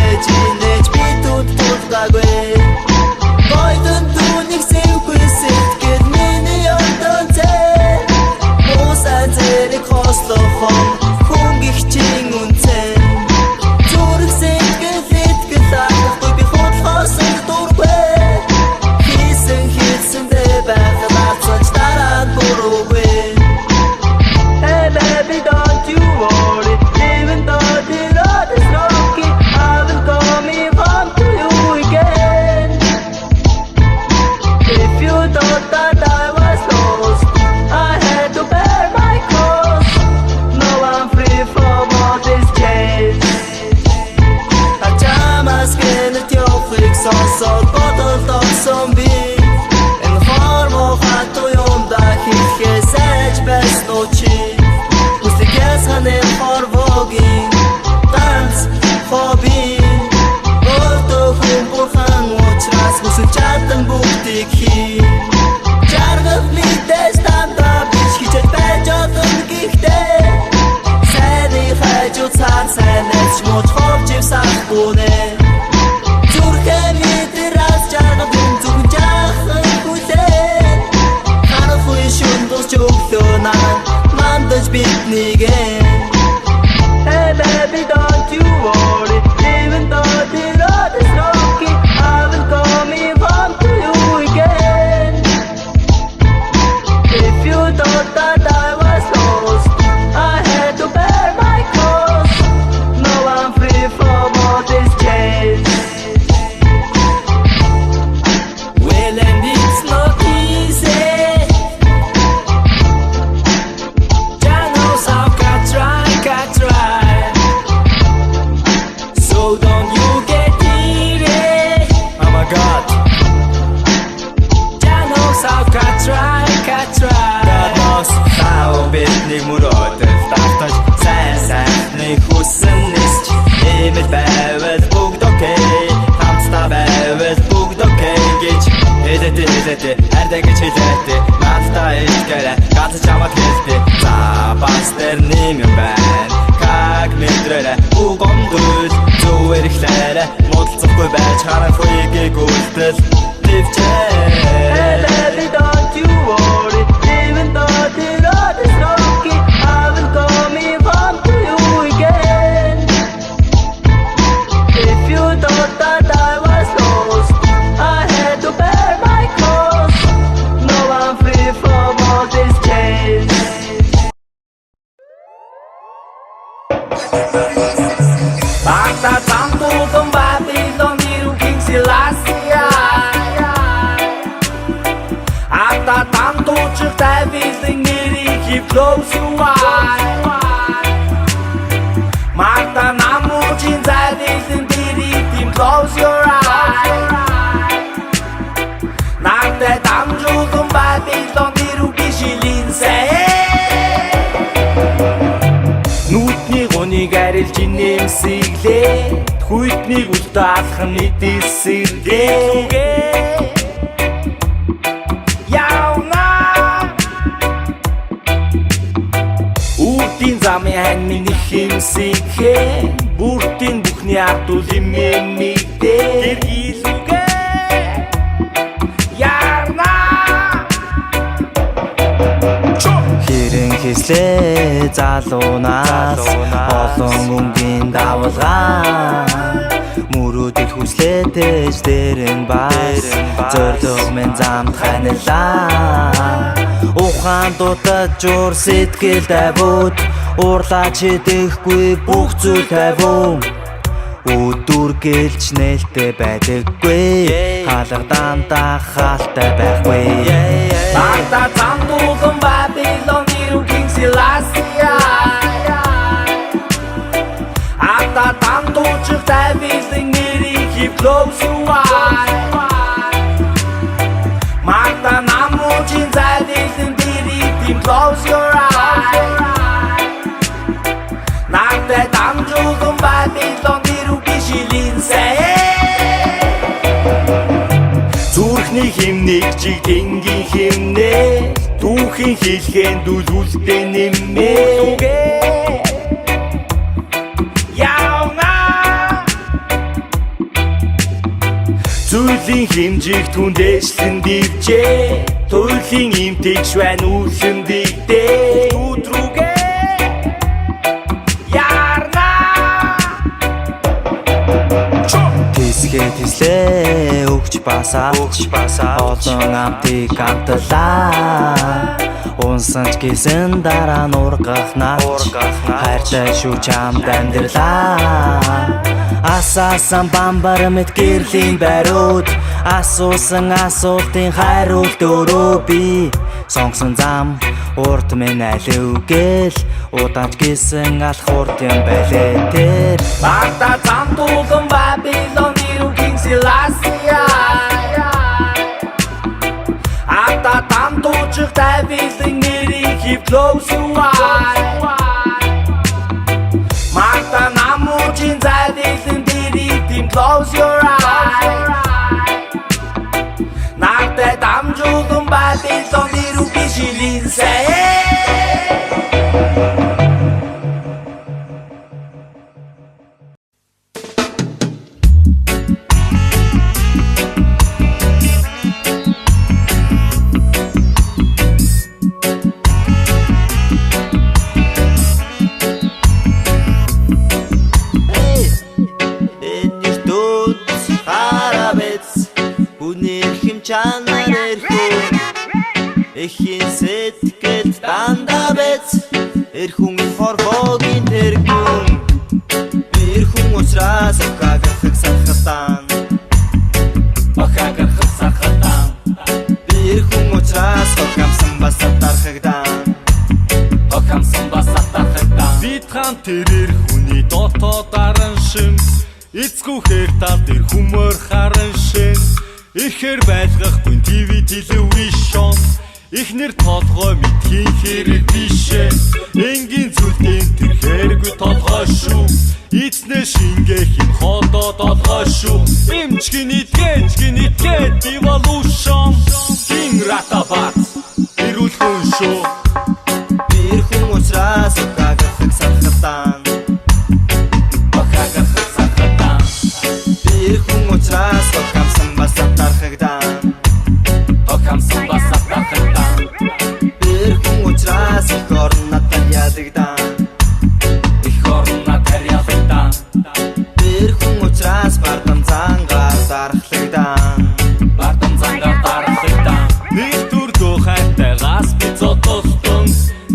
байж инээж би тулгаагүй Бойдон түүнийг сэвгүй сэтгэл миний өндөн цээ Муусан зэрэг хослохон хүн гихчин үнцээ Зүрх сэтгэл итгэл авахгүй би худлахосох дургүй Хийсэн дэ байхлаар цоч дараа буруугүй Hey baby don't you worry Even though the road is rocky I will come home to you again If you thought that I was lost I had to bear my cross Now I'm free from all this chains Хачамаас гэнэт явахыг сонсоод бодолдосон би Энэ хормоо хатуу юмдаа хийхээс айж байсан уу чи Хүсэгээс ханын хорвогийн данс хобби Өөртөө хүн бурхан учраас хүсэж чадсан бүгдийг хий Жаргал мэдээс дандаа биш хичээж байж олон гихтэй Сайны хайжуу цаар сайнээс мууч ховж ивсахгүй нэ Зүрхээ мэдрэр аз жаргал хүн зүгэн жаахан хүлээ Харахгүй шүн дусч өглөө наа Мандаж биднийгээ Hey baby don't you worry Even though the road is rocky I will come home to you again If you thought that I was lost I had to bear my cross Now I'm free from all these chains Well and it's not easy Janos I've got try So don't you get needy Oh my god Janos I've got try God knows Тау бидний мөрөөдөл давтаж сайн сайхныг хүссэн нисч Эмэл байвал бүгд окей Хамтдаа байвал бүгд окей гэж Хэлэдэ хайртай гэж хэлэдэ Надтай итгэрэ ганц чамд хэлдэ За бас тэр нэм юм байна Как мэдрэрэ угомдөл Зүгээр ихлээрэ муудалцахгүй байж харанхуйгийг үлдэл Hey baby don't you worry Even though the road is rocky I will come home to you again If you thought that I was lost I had to bear my cross Now I'm free from all these chains Bagta Tambugan Babylon Niru King Selassie Ата тантуучих тайвилын нэрийг хив close your eyes Марта намуучин зайвилын дэрийг тийм close your eyes Нагтай дамжуулан Babylon нэрүүгийн шилинсээ Нүдний гуниг арилж инээмсэглээ Хүйтнийг үлдаалах нь эдэлсэргээ Үрдийн замын хань миний хэмсэхээ Бүртийн бүхний ардул имэмэгдээ Гэргийлүүгээ Ярна Хэрэн хэслээ залуунаас Олон өнгийн давалгаа Мөрөөдөд хүслээдэж дэрэн бас Зорилго минь замд ханилаа Ухаан дутаж жур сэтгэл тавиуд Уурлаач хэдэхгүй бүх зүйл тавиум Өдөр гэлж нээлттэй байдаггүй Хаалга дандаа хаалтай байхгүй Багта Тамбулган Babylon Niru King Selassie Ата тантуучих тайвилын нэрийг хив close your eyes Магта намуучин зайвилын дэрийг тийм close your eyes Нагтай дамжуулан Babylon Niru-гийн шилинсээ Зүрхний химнийг чиг тэнгийн химнээ Түүхийн хэлхэн дүүлүүлдэ нэмээ Зүйлийн хэмжиг түндээслэн дивжээ туйлын имтэж байна үлэн дигдээ Өдрүүгээ ярна Тисгээ тислээ өгч басаач Олон амтыг амтлаа Унсанч гисэн дараа нургах наач Хайртай шүү чамд амьдралаа Асаасан бамбар мэт гэрлийн бариуд Асуусан асуултын хариулт өөрөө би Сонгосон зам урд минь алиугээл Удаанч гисэн алх урд юм байлээ тэр Багта зам тулан Babylon ирүүгийн Selassie Ата там туучих Давидын нэрийг хив close your eyes Марта намуучин зайдэлэн дэрийг тийм close your eyes Нартай дамжуулан Babylon ирүүгийн шилинсээ Эхийн сэтгэл дандаа бэц Эрхүн хорвогийн тэргүн Эрхүн уучраас охагахыг сахатан Охагахыг сахатан Эрхүн уучраас охамсан басатархагдан Охамсан басатархагдан Витхан тэрэр хүний дотоо даран шин Эцгүүхээр тал дээр хүмүүр харан шин Ихэр байлгахгүй ТV телевизион Ихнэр толгой мэдхийн хэрэг бишээ Энгийн зүйлдэн тэр хэрэггүй толгой шүү Эцнээ шингээх юм ходоо толгой шүү Эмчгэн идгээд evolution King Ratabart Ирүүл хүн шүү Bir хүн уучраас охагахыг сахатан Охагахыг сахатан Bir хүн уучраас охамсан басатархагдан Охамсан басатархагдан Bir хүн уучраас их орнатар ядагдан Их орнатар ядагдан Bir хүн уучраас бардам зангаар дарахлагдан Бардам зангаар дарахлагдан Нэг түр духайтай газ би зодолтон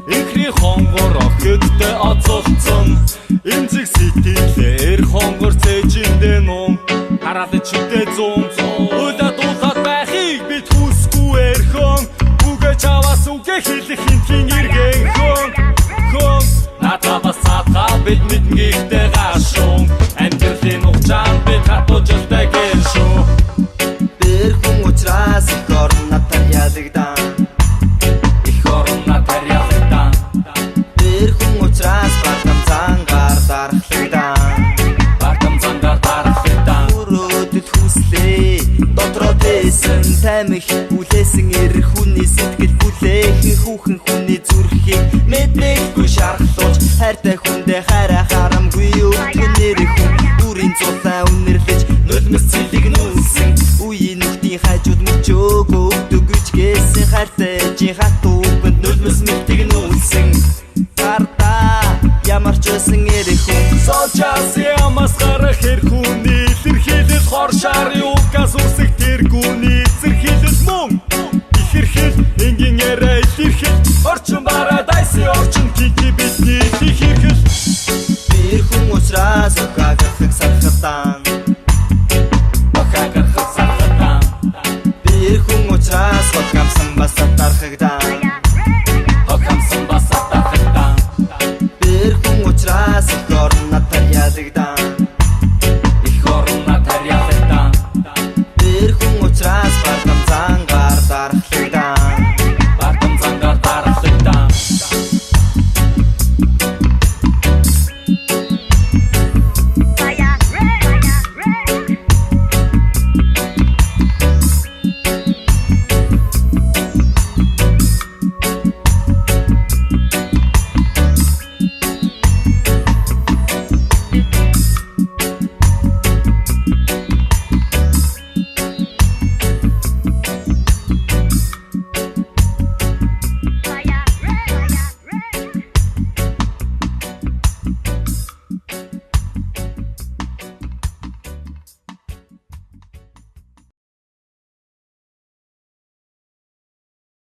Ихри хонгор охидтэй оцолцон Эмзэг сэтгэлээр хонгор цэжиндээ нум Хараад чүтээ зүүн Уйлаа дуулаад байхыг бид хүсгүй эрхон Үгээ чаваас үгээ хэлэх хинтхийн иргэн хон Натабас сатгаа бид мэднгийхтэй гашун Амьдралын ухчаан бид хатуужилтай гэншүү Bir хүн уучраас их орнатар ядагдан Их орнатар ядагдан Bir хүн уучраас бардам зангаар дарахлагдан Бардам зангаар дарахлагдан Өрөөдөд хүслээ дотроо дэсэн тамих Үлээсэн эрх хүний сэтгэл бүлээхэн хүүхэн хүний зүрхийг Мэднэггүй шархлууч хайртай хүндээ хараа харамгүй өвгөн нэрэх хүн Бүрийн зулаа үнэрлэж нулимс цэлийг нүүлсэн Үеийн нүхтийн хажууд мөчөөг өгдөг гэсэн хайртай ээжийн хатуу үгэнд нулимс мэлтийг нүүлсэн Гардаа ямар ч байсан эрэх хүн Солчаас ямаас гарах эрх хүний илэрхийлэл хоршаар юукаас үсэг тэргүүний эцэрхийлэл мөн Ихэрхэл энгийн яриа илэрхэл Орчин парадайсын орчин кики бидний ихэрхэл Bir хүн уучраас охагахыг сахатан Охагахыг сахатан Bir хүн уучраас охамсан басатархагдан Охамсан басатархагдан Bir хүн уучраас их орнатар ядагдан Их орнатар ядагдан Bir хүн уучраас бардам зангаар дарахлагдан Бардам зангаар дарахлагдан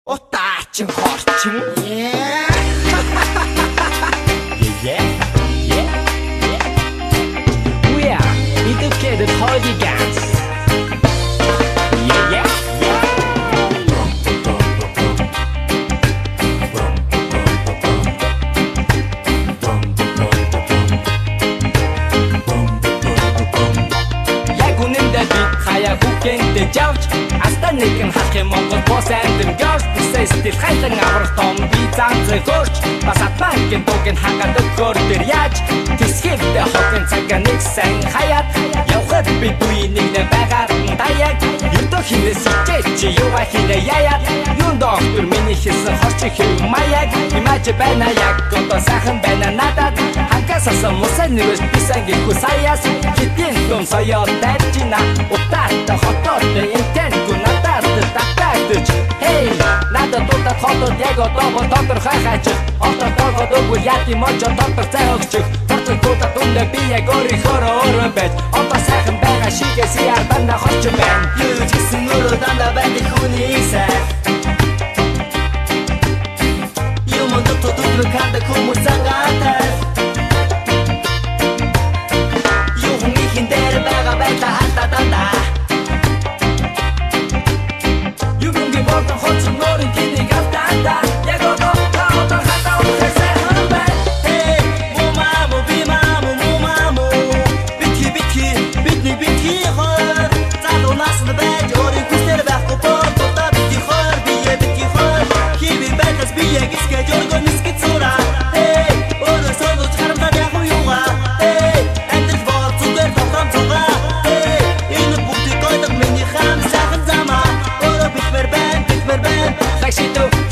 Утаачин хорчин. We are educated hooligans. Яг үнэндээ би хаяа хүүхэнтэй жавч астан нэгэн хах юм Монгол бос амдэн гэрч бүсээ стил хайлан аврах том би занцэг хөрч бас атмангийн дугийн хагаад өгөр дээр яаж тэсгэвдэ хотын цагаа нэг сан хаяат явхад би бүйнийг нэ байгаад даяг юудо хинээс чи юуа хинэ яяат юун доктор миний хийсэн хорч хэв маяг имаж байна яг одоо сайхан байна надад хангасаа мусан нэрс бисангийн хусаяас хитэн том саяа дайчина утаата хотод интэн гунатад татагдж hey надад дотор хотод яг одоо доктор хахаач одоо доктор дөгөө яти мочо доктор цай өгч доктор дотор дүндэ би яг өөрөө байж одоо сайхан байгаа шигэс яардан хорч байна юу гэсэн өөрөө дандаа байдаг хүний сайн юм дотор дотор канда хүмүүс цагаатай юу хин дээр байгаа байлаа хататанда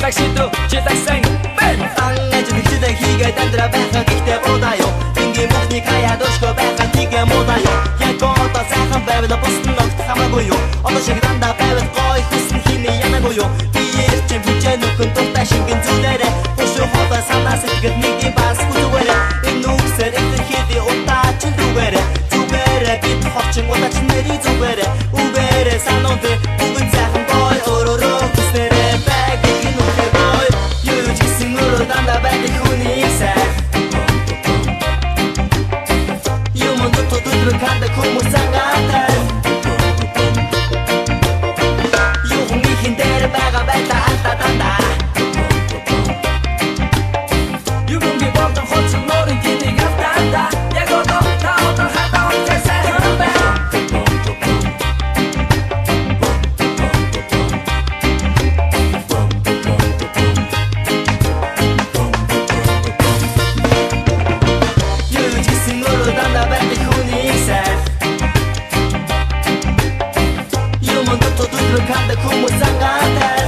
Таксидо, читайсан бэн ангаж нэгчдэ хийгээд амьдраа байхад ихтэй бодаа юу ингийн бүхний хаяа дошко байхад тийгээ модаа юу яг одоо сайхан байвал босн ногт хамаагүй юу одоо шиг дандаа байвал гой хүсн хиний янаагүй юу би ярьж бичээ нүхэн дуртай шингэн зүлээрэ бошоо хота санаа сэтгэл нэг бас хүзүүгээрэ энэ нүгсэр их хийди утаач зүгээрэ зүгээрэ бит хорчин утаач нэри зүгээрэ үгээрэ санууд бүгд сайхан гой өрөөрөө хүснэрэ дандаа байдаг хүний сайн юм дотор дотор канда хүмүүс цагаатай юу хин дээр байгаа байлаа алтаданда You gon' give up the hot some more and get it up that я готов та хата он сайхан байна канда хүмүүс цагаатай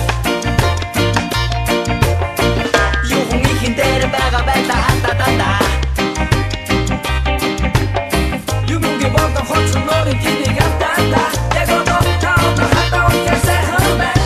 юу хин дээр байгаа байлаа алтаданда You gon' give up the hot some more and get it up that я готов та хата он сайхан байна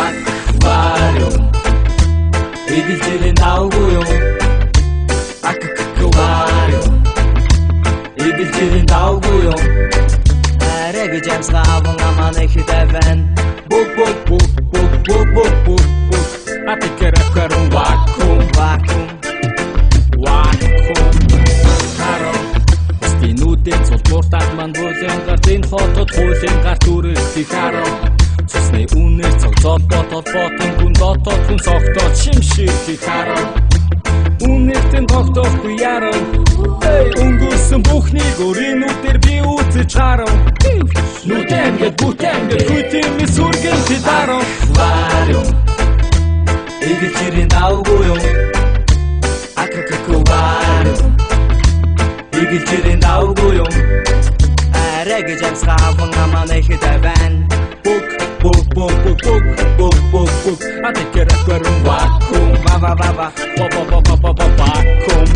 Аквариум Эдэлжээрээ давгүй юм Аквариум Эдэлжээрээ давгүй юм арай гэж амсгааван аманы хидэвэн Бук Атикеракарум вакуум Харо Стинүүдэн цултууртаад мандуулын гардын хотод хуулийн гарт үрэлтий харо Цусны үнээр цогцолдоо толботон гүн дотоод хүн цогтоод шимширхий харо үнэртэн тогтоохгүй ярав өнгөрсөн бүхнийг өрөөнүүдээр би үзэж харав нүдэмгэд бүтэмгэд хүйтэмээ сүргэн чи дарав аквариум игчирэн давгүй юм аквариум игчирэн давгүй юм арэг жамсгааван аманайх таван бук атекер аквариум вакуум вакуум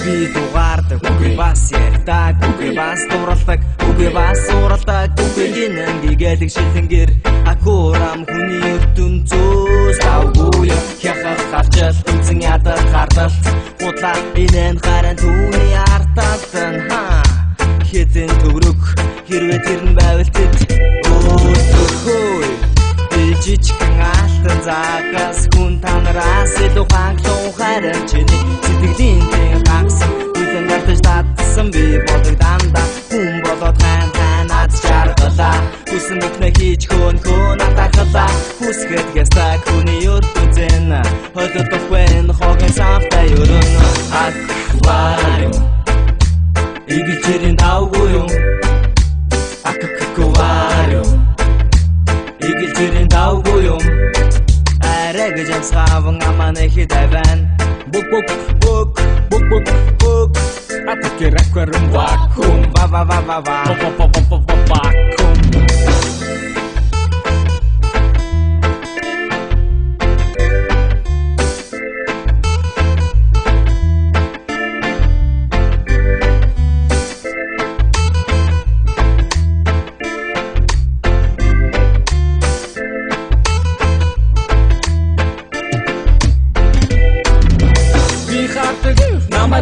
би дугаардаг үгүй бас ярьдаг үгүй бас дуралдаг үгүй бас суралдаг үгүй гинэн гигэлэг шилэнгэр акурам хүний ертөнцөөс давгүй хяхах хавчал үнцэн ядах хардалт худлаа инэн харан түүний арталтан хитэн төгрөг хэрвээ тэр нь байвал тэд өөсөхөө жижигхэн алтан загас хүн танараас илүү хангалуун харин чиний сэтгэлийн гагс үхэн гартаж татсан би бодог дандаа хүн болоод ханаад чаргалаа хүсэн бүхнээ хийж хөөн атахлаа хүсгэд гэстаг хүний ертөнцэн холдохгүй хогийн самтай өрөн аквариум игчирэн давгүй юм аквариум игчирэн давгүй юм арэг жамсгааван аманайх таван бук атекер аквариум вакуум вакуум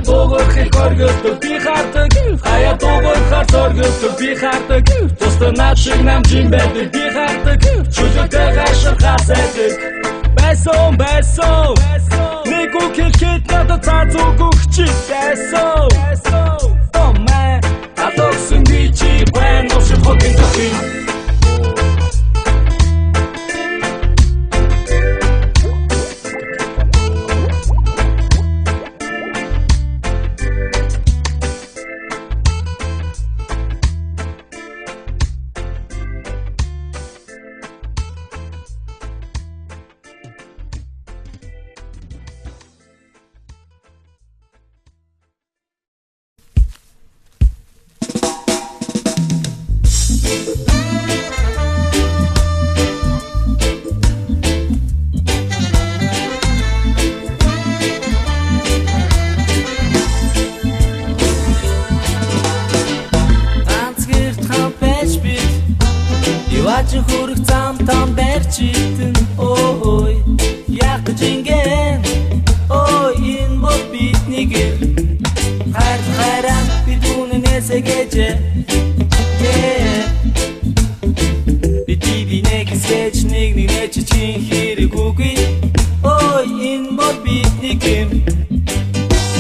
Догорхыг оргилдог би хардаг хаяа догорхоор зоргилдог би хардаг тустай наад шиг намжин байдаг би хардаг чөлөөтэй гашир хасаадаг байсан нэг үхэлхэд надад цаазууг өгчий байсан oh man атоксын бичи бэн ошиг хогийн тохин хөрөх зам там барьчитэн ой яг жинген ой энэ бол бидний гэр хараа бидүүнээс гэж би нэг скетч нэг чин хэрэг үгүй ой энэ бол бидний гэр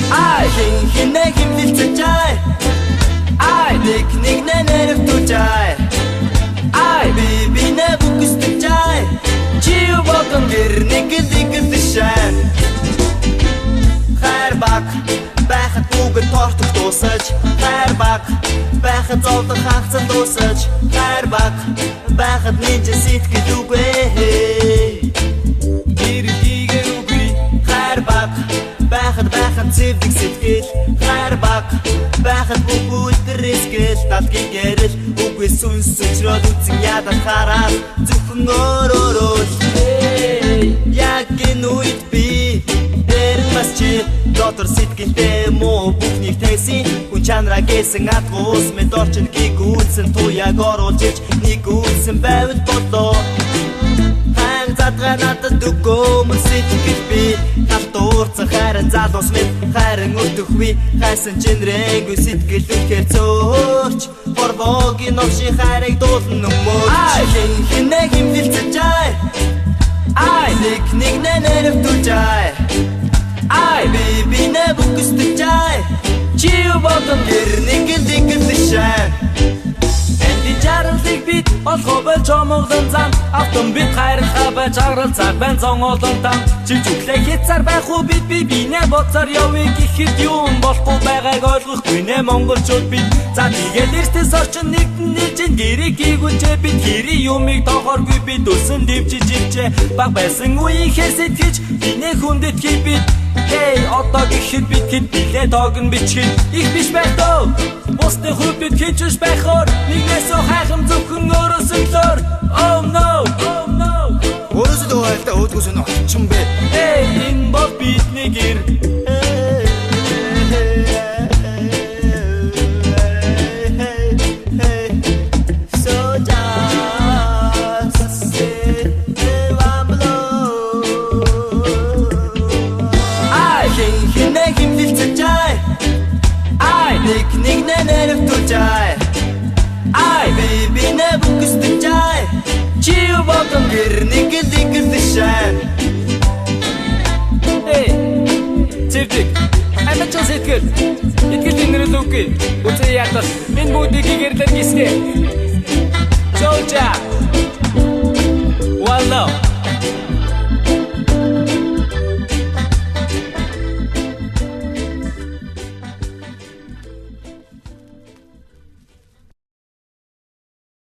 ай хинэг хэмнэлцэж ай нэг нэрв тужай ай би не бүкстэй чи бодон гэр нэг шан хайрбаг байхад бүгд тортох дуусаж хайрбаг байхад зовдох хагцсан дуусаж хайрбаг байхад нэг сэтгэл үгүй гэрдигээр үгүй хайрбаг байхад зэвдэг сэтгэл хайрбаг байхад бүгд рэскэл татгийн гэрэл үгүй сүнс өчрөд үцэн ядах хараад зөвхөн өөрөөрөө яг энэ үед би эрмас чи дотор сэтгэлтэй муу бүхнийг тэсэн хүн чанараа гэсэн атгуус мэд орчин гүйгүүлсэн туяг оруулж ирж нэг үлсэн байвал бодлоо задганатад дүгөөмөр сэтгэл би халтуурцан хайран залуус мэд хайран өтөхви хайсан чинрэнгүй сэтгэл үнхээр зөөрч хорвогийн овши хайрыг дуулан өмөрч хинэг химнэлцэж ай нэг нэрв тужай ай би не бүкстэй чи бодон гэр нэг шан жаргалыг бид олгоо болж омглон зам автом бид хайрах бай чаргал цаг байн зонгоолон там чиж өглөө хязгаар байх уу бид бинэ боцоор явъя гэхэд юм болохгүй байгааг ойлгохгүй нэ монголчууд бид за тэгээд эртээс орчин нэгэн чинь гэрэг гүйгүнчээ бид хэрэг юмыг тоохоргүй бид өсөн дэвжиж ивчээ баг байсан үеийнхээс итгэж бинэ хүндэт хий бид Hey, одоо гэхэд бид хэд билээ тоогн бичгээд их биш байх дөө Бусны хувьд бид хинчвш байхоор нэгнээс хайхам зөвхөн өөрөөс өглөөр Oh no, oh no Өөрөөсөө дуугaalтай өөдгөөс нь очсон бэ Hey, энэ бол бидний гэр Нэг нэнэр тулжай Ай биби нэ бүкстчай Чи бодон гэр нэг дэшай Эй Цэвдэг Амачаа сэтгэл Итгэл тэнэрэл үгүй Үзээ ятас Минь бүгдийг гэрлэр гисгэ Чоуча Well no